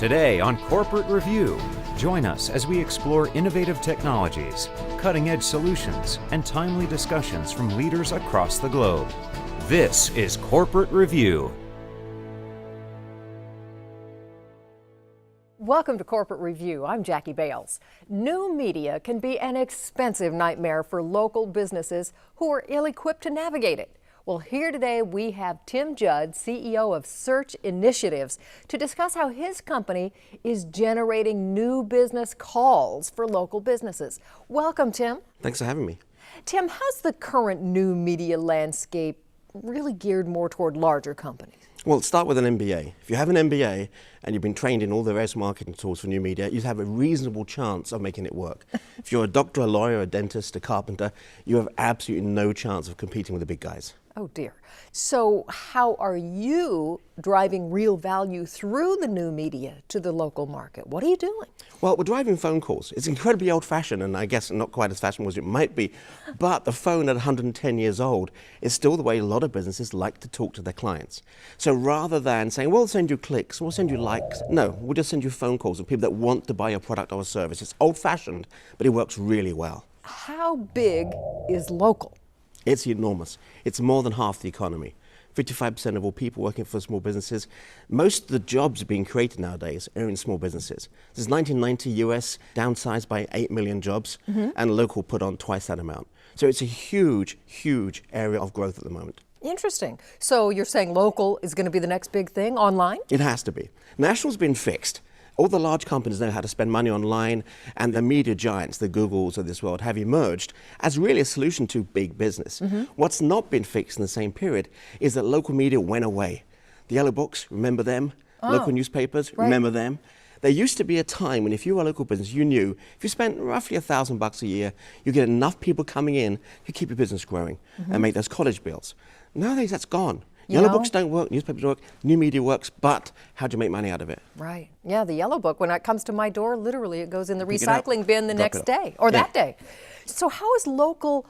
Today on Corporate Review, join us as we explore innovative technologies, cutting-edge solutions, and timely discussions from leaders across the globe. This is Corporate Review. Welcome to Corporate Review. I'm Jackie Bales. New media can be an expensive nightmare for local businesses who are ill-equipped to navigate it. Well, here today we have Tim Judd, CEO of Search Initiatives, to discuss how his company is generating new business calls for local businesses. Welcome, Tim. Thanks for having me. Tim, how's the current new media landscape really geared more toward larger companies? Well, start with an MBA. If you have an MBA and you've been trained in all the various marketing tools for new media, you have a reasonable chance of making it work. If you're a doctor, a lawyer, a dentist, a carpenter, you have absolutely no chance of competing with the big guys. Oh dear. So how are you driving real value through the new media to the local market? What are you doing? Well, we're driving phone calls. It's incredibly old-fashioned and I guess not quite as fashionable as it might be, but the phone at 110 years old is still the way a lot of businesses like to talk to their clients. So rather than saying, we'll send you clicks, we'll send you likes, no, we'll just send you phone calls of people that want to buy your product or service. It's old-fashioned, but it works really well. How big is local? It's enormous. It's more than half the economy. 55% of all people working for small businesses. Most of the jobs being created nowadays are in small businesses. Since 1990, US downsized by 8 million jobs, and local put on twice that amount. So it's a huge, huge area of growth at the moment. Interesting. So you're saying local is going to be the next big thing online? It has to be. National's been fixed. All the large companies know how to spend money online, and the media giants, the Googles of this world, have emerged as really a solution to big business. What's not been fixed in the same period is that local media went away. The yellow books, remember them? Local newspapers, remember them? There used to be a time when if you were a local business, you knew if you spent roughly $1,000 a year, you get enough people coming in to keep your business growing and make those college bills. Nowadays, that's gone. Yellow books don't work, newspapers work, new media works, but how do you make money out of it? Right. Yeah, the yellow book, when it comes to my door, literally it goes in the recycling bin the next day, or that day. So how is local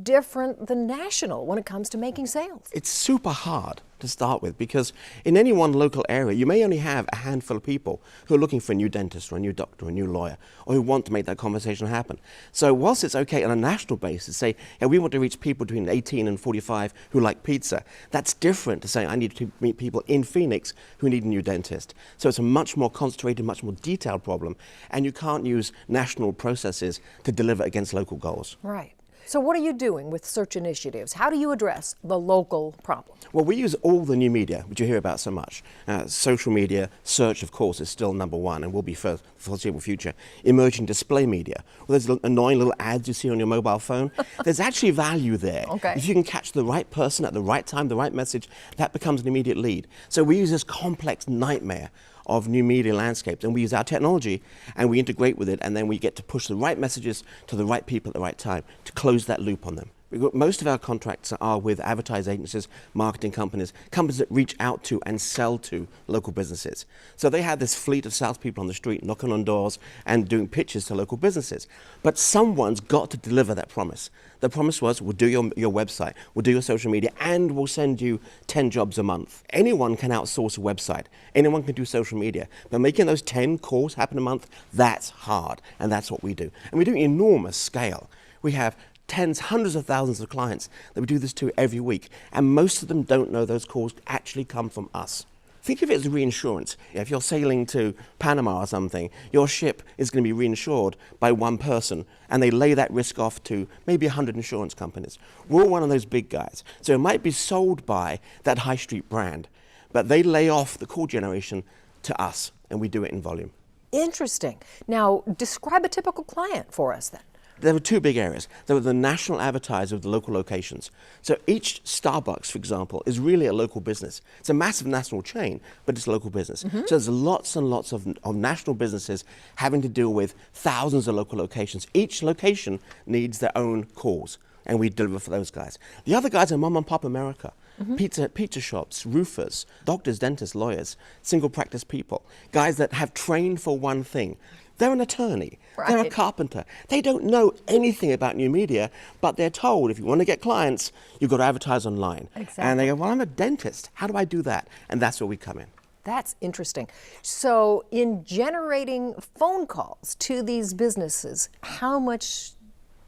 different than national when it comes to making sales? It's super hard to start with because in any one local area, you may only have a handful of people who are looking for a new dentist or a new doctor or a new lawyer or who want to make that conversation happen. So whilst it's okay on a national basis, say, yeah, we want to reach people between 18 and 45 who like pizza, that's different to saying I need to meet people in Phoenix who need a new dentist. So it's a much more concentrated, much more detailed problem, and you can't use national processes to deliver against local goals. Right. So what are you doing with Search Initiatives? How do you address the local problem? Well, we use all the new media, which you hear about so much. Social media, search, of course, is still number one and will be for the foreseeable future. Emerging display media. Well, there's annoying little ads you see on your mobile phone. There's actually value there. If you can catch the right person at the right time, the right message, that becomes an immediate lead. So we use this complex nightmare of new media landscapes, and we use our technology and we integrate with it, and then we get to push the right messages to the right people at the right time to close that loop on them. Most of our contracts are with advertising agencies, marketing companies that reach out to and sell to local businesses. So they have this fleet of salespeople on the street knocking on doors and doing pitches to local businesses. But someone's got to deliver that promise. The promise was, we'll do your website, we'll do your social media, and we'll send you 10 jobs a month. Anyone can outsource a website. Anyone can do social media. But making those 10 calls happen a month, that's hard. And that's what we do. And we do enormous scale. We have tens, hundreds of thousands of clients that we do this to every week, and most of them don't know those calls actually come from us. Think of it as reinsurance. If you're sailing to Panama or something, your ship is going to be reinsured by one person, and they lay that risk off to maybe 100 insurance companies. We're one of those big guys. So it might be sold by that high street brand, but they lay off the call generation to us, and we do it in volume. Interesting. Now, describe a typical client for us then. There were two big areas. There were the national advertisers of the local locations. So each Starbucks, for example, is really a local business. It's a massive national chain, but it's a local business. So there's lots and lots of national businesses having to deal with thousands of local locations. Each location needs their own calls, and we deliver for those guys. The other guys are mom and pop America. Pizza shops, roofers, doctors, dentists, lawyers, single practice people, guys that have trained for one thing. They're an attorney, they're a carpenter. They don't know anything about new media, but they're told if you want to get clients, you've got to advertise online. And they go, well, I'm a dentist. How do I do that? And that's where we come in. That's interesting. So in generating phone calls to these businesses, how much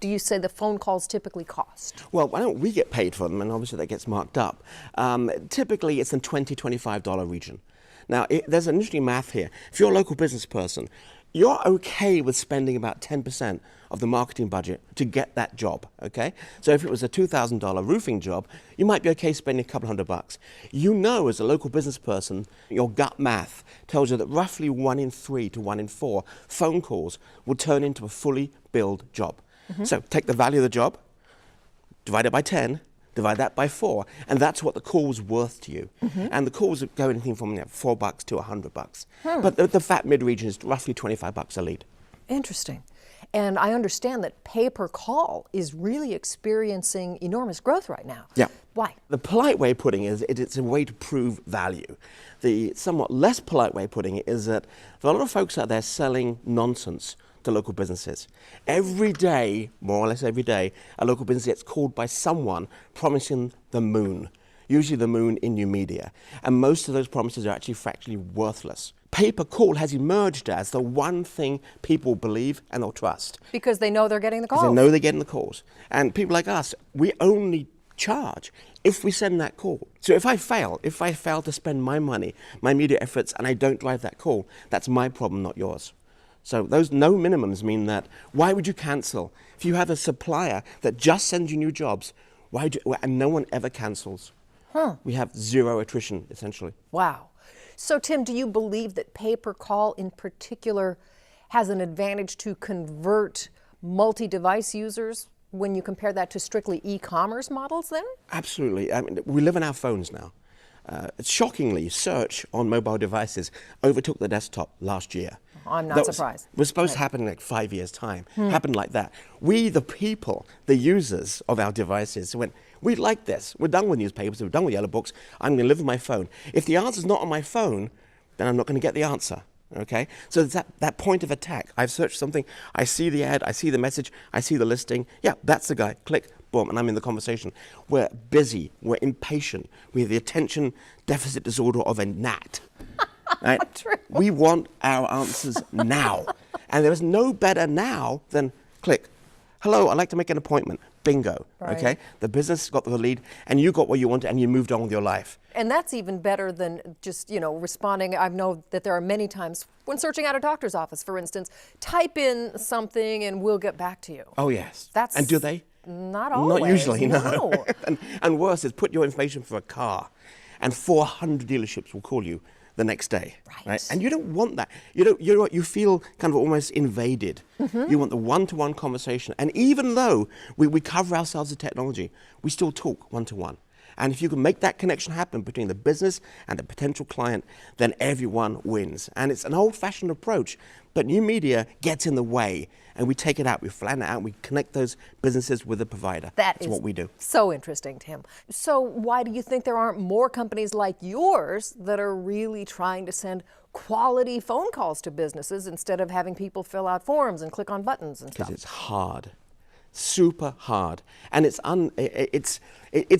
do you say the phone calls typically cost? Well, why don't we get paid for them, and obviously that gets marked up. Typically, it's in $20, $25 region. Now, there's an interesting math here. If you're a local business person, you're okay with spending about 10% of the marketing budget to get that job, okay? So if it was a $2,000 roofing job, you might be okay spending a couple $100. You know, as a local business person, your gut math tells you that roughly 1 in 3 to 1 in 4 phone calls will turn into a fully billed job. So take the value of the job, divide it by 10, divide that by 4, and that's what the call's worth to you. And the calls go anything from $4 to $100. But the fat mid region is roughly $25 a lead. Interesting. And I understand that pay-per-call is really experiencing enormous growth right now. Yeah. Why? The polite way of putting it is it's a way to prove value. The somewhat less polite way of putting it is that there are a lot of folks out there selling nonsense to local businesses. Every day, more or less every day, a local business gets called by someone promising the moon, usually the moon in new media. And most of those promises are actually fractionally worthless. Pay-per-call has emerged as the one thing people believe and they'll trust. Because they know they're getting the calls. They know they're getting the calls. And people like us, we only charge if we send that call. So if I fail to spend my money, my media efforts, and I don't drive that call, that's my problem, not yours. So those no minimums mean that why would you cancel? If you have a supplier that just sends you new jobs, and no one ever cancels. We have zero attrition, essentially. Wow. So Tim, do you believe that pay-per-call in particular has an advantage to convert multi-device users when you compare that to strictly e-commerce models then? Absolutely. I mean, we live in our phones now. Shockingly, search on mobile devices overtook the desktop last year. I'm not surprised. It was supposed to happen in like 5 years' time. Happened like that. We, the people, the users of our devices, went, we like this. We're done with newspapers. We're done with yellow books. I'm going to live with my phone. If the answer's not on my phone, then I'm not going to get the answer. Okay? So it's that point of attack. I've searched something. I see the ad. I see the message. I see the listing. Yeah, that's the guy. Click. Boom, and I'm in the conversation. We're busy. We're impatient. We have the attention deficit disorder of a gnat. Right? True. We want our answers now. And there is no better now than click. Hello, I'd like to make an appointment. Bingo. Right. Okay? The business got the lead, and you got what you wanted, and you moved on with your life. And that's even better than just, responding. I know that there are many times when searching out a doctor's office, for instance, type in something and we'll get back to you. Oh, yes. That's and do they? Not always. Not usually, no. No. and worse is put your information for a car, and 400 dealerships will call you the next day. Right. And you don't want that. You feel kind of almost invaded. You want the one-to-one conversation. And even though we cover ourselves with technology, we still talk one-to-one. And if you can make that connection happen between the business and the potential client, then everyone wins. And it's an old-fashioned approach, but new media gets in the way, and we take it out, we flatten it out, we connect those businesses with the provider. That's what we do. So interesting, Tim. So why do you think there aren't more companies like yours that are really trying to send quality phone calls to businesses instead of having people fill out forms and click on buttons and stuff? Because it's hard. Super hard. And it's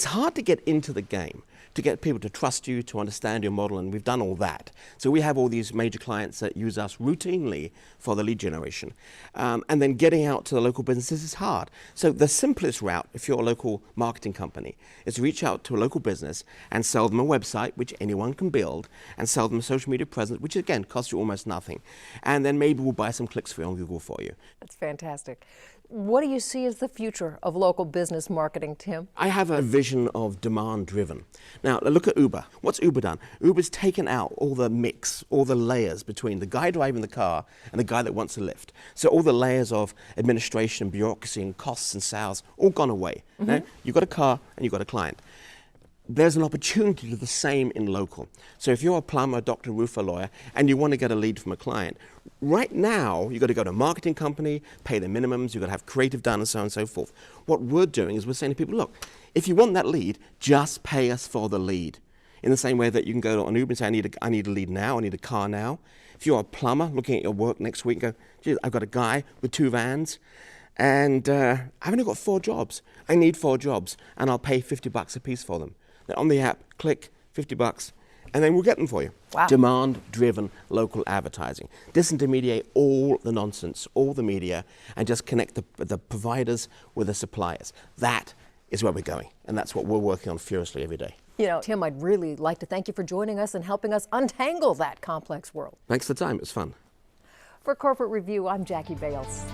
hard to get into the game, to get people to trust you, to understand your model, and we've done all that. So we have all these major clients that use us routinely for the lead generation. And then getting out to the local businesses is hard. So the simplest route, if you're a local marketing company, is to reach out to a local business and sell them a website, which anyone can build, and sell them a social media presence, which again costs you almost nothing. And then maybe we'll buy some clicks for you on Google for you. That's fantastic. What do you see as the future of local business marketing, Tim? I have a vision of demand-driven. Now, look at Uber. What's Uber done? Uber's taken out all the mix, all the layers between the guy driving the car and the guy that wants a lift. So all the layers of administration, bureaucracy, and costs and sales all gone away. Now, you've got a car and you've got a client. There's an opportunity to do the same in local. So if you're a plumber, a doctor, roofer, lawyer, and you want to get a lead from a client, right now you've got to go to a marketing company, pay the minimums, you've got to have creative done, and so on and so forth. What we're doing is we're saying to people, look, if you want that lead, just pay us for the lead. In the same way that you can go on Uber and say, I need a lead now, I need a car now. If you're a plumber looking at your work next week, go, geez, I've got a guy with 2 vans, and I've only got 4 jobs. I need 4 jobs, and I'll pay $50 a piece for them. Then on the app, click $50, and then we'll get them for you. Wow. Demand-driven local advertising. Disintermediate all the nonsense, all the media, and just connect the providers with the suppliers. That is where we're going, and that's what we're working on furiously every day. You know, Tim, I'd really like to thank you for joining us and helping us untangle that complex world. Thanks for the time. It was fun. For Corporate Review, I'm Jackie Bales.